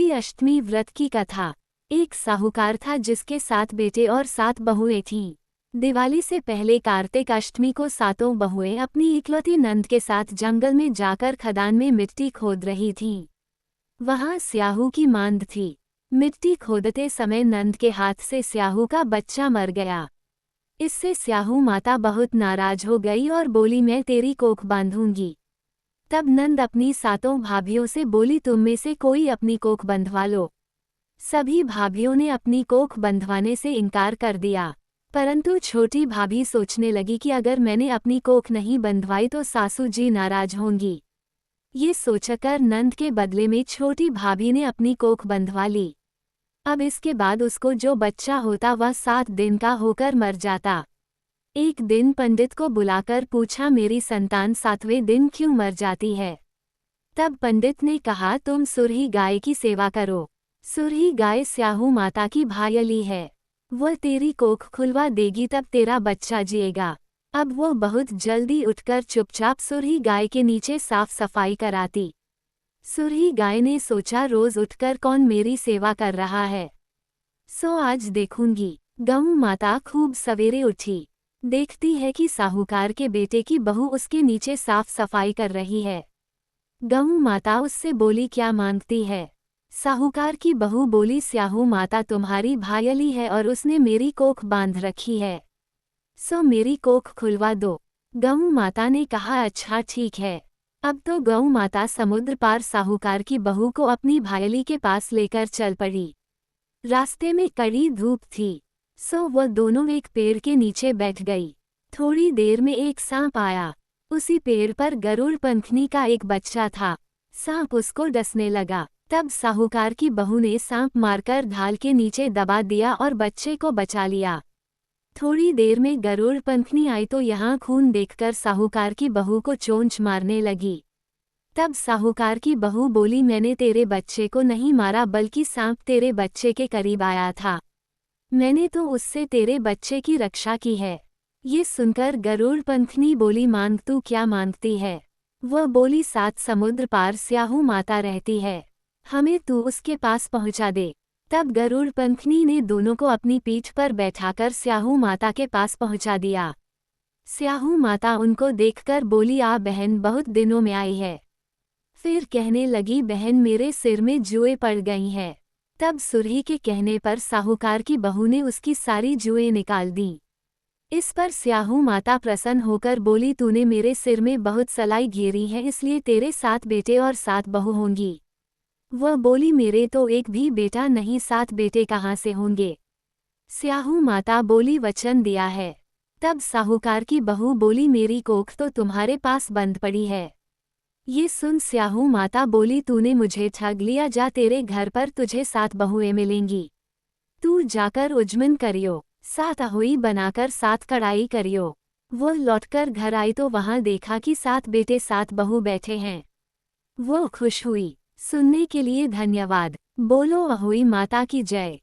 अहोई अष्टमी व्रत की कथा। एक साहूकार था जिसके 7 बेटे और 7 बहुएं थीं। दिवाली से पहले कार्तिक अष्टमी को 7 बहुएं अपनी इकलौती नंद के साथ जंगल में जाकर खदान में मिट्टी खोद रही थीं। वहां स्याहू की मांद थी। मिट्टी खोदते समय नंद के हाथ से स्याहू का बच्चा मर गया। इससे स्याहू माता बहुत नाराज हो गई और बोली, मैं तेरी कोख बांधूंगी। तब नंद अपनी 7 भाभियों से बोली, तुम में से कोई अपनी कोख बंधवा लो। सभी भाभियों ने अपनी कोख बंधवाने से इनकार कर दिया, परंतु छोटी भाभी सोचने लगी कि अगर मैंने अपनी कोख नहीं बंधवाई तो सासू जी नाराज होंगी। ये सोचकर नंद के बदले में छोटी भाभी ने अपनी कोख बंधवा ली। अब इसके बाद उसको जो बच्चा होता वह 7 दिन का होकर मर जाता। एक दिन पंडित को बुलाकर पूछा, मेरी संतान 7वें दिन क्यों मर जाती है? तब पंडित ने कहा, तुम सुरही गाय की सेवा करो। सुरही गाय स्याहू माता की भायली है, वह तेरी कोख खुलवा देगी, तब तेरा बच्चा जिएगा। अब वो बहुत जल्दी उठकर चुपचाप सुरही गाय के नीचे साफ सफाई कराती। सुरही गाय ने सोचा, रोज उठकर कौन मेरी सेवा कर रहा है, सो आज देखूंगी। गऊ माता खूब सवेरे उठी, देखती है कि साहूकार के बेटे की बहू उसके नीचे साफ सफाई कर रही है। गऊ माता उससे बोली, क्या मांगती है? साहूकार की बहू बोली, स्याहू माता तुम्हारी भायली है और उसने मेरी कोख बांध रखी है, सो मेरी कोख खुलवा दो। गऊ माता ने कहा, अच्छा ठीक है। अब तो गऊ माता समुद्र पार साहूकार की बहू को अपनी भायली के पास लेकर चल पड़ी। रास्ते में कड़ी धूप थी, सो वह दोनों एक पेड़ के नीचे बैठ गई। थोड़ी देर में एक सांप आया। उसी पेड़ पर गरुड़ पंखनी का एक बच्चा था। सांप उसको डसने लगा। तब साहूकार की बहू ने सांप मारकर ढाल के नीचे दबा दिया और बच्चे को बचा लिया। थोड़ी देर में गरुड़ पंखनी आई तो यहाँ खून देखकर साहूकार की बहू को चोंच मारने लगी। तब साहूकार की बहू बोली, मैंने तेरे बच्चे को नहीं मारा, बल्कि सांप तेरे बच्चे के करीब आया था, मैंने तो उससे तेरे बच्चे की रक्षा की है। ये सुनकर गरुड़ पंखनी बोली, मांग तू क्या मांगती है? वह बोली, 7 समुद्र पार स्याहू माता रहती है, हमें तू उसके पास पहुंचा दे। तब गरुड़ पंखनी ने दोनों को अपनी पीठ पर बैठाकर स्याहू माता के पास पहुंचा दिया। स्याहू माता उनको देखकर बोली, आ बहन, बहुत दिनों में आई है। फिर कहने लगी, बहन मेरे सिर में जुएं पड़ गई हैं। तब सुरही के कहने पर साहूकार की बहू ने उसकी सारी जुएं निकाल दी। इस पर स्याहू माता प्रसन्न होकर बोली, तूने मेरे सिर में बहुत सलाई घेरी है, इसलिए तेरे 7 बेटे और 7 बहू होंगी। वह बोली, मेरे तो एक भी बेटा नहीं, 7 बेटे कहाँ से होंगे? स्याहू माता बोली, वचन दिया है। तब साहूकार की बहू बोली, मेरी कोख तो तुम्हारे पास बंद पड़ी है। ये सुन स्याहू माता बोली, तूने मुझे ठग लिया, जा तेरे घर पर तुझे 7 बहुएं मिलेंगी। तू जाकर उजमन करियो, 7 अहोई बनाकर 7 कड़ाई करियो। वो लौटकर घर आई तो वहां देखा कि 7 बेटे 7 बहू बैठे हैं। वो खुश हुई। सुनने के लिए धन्यवाद। बोलो अहोई माता की जय।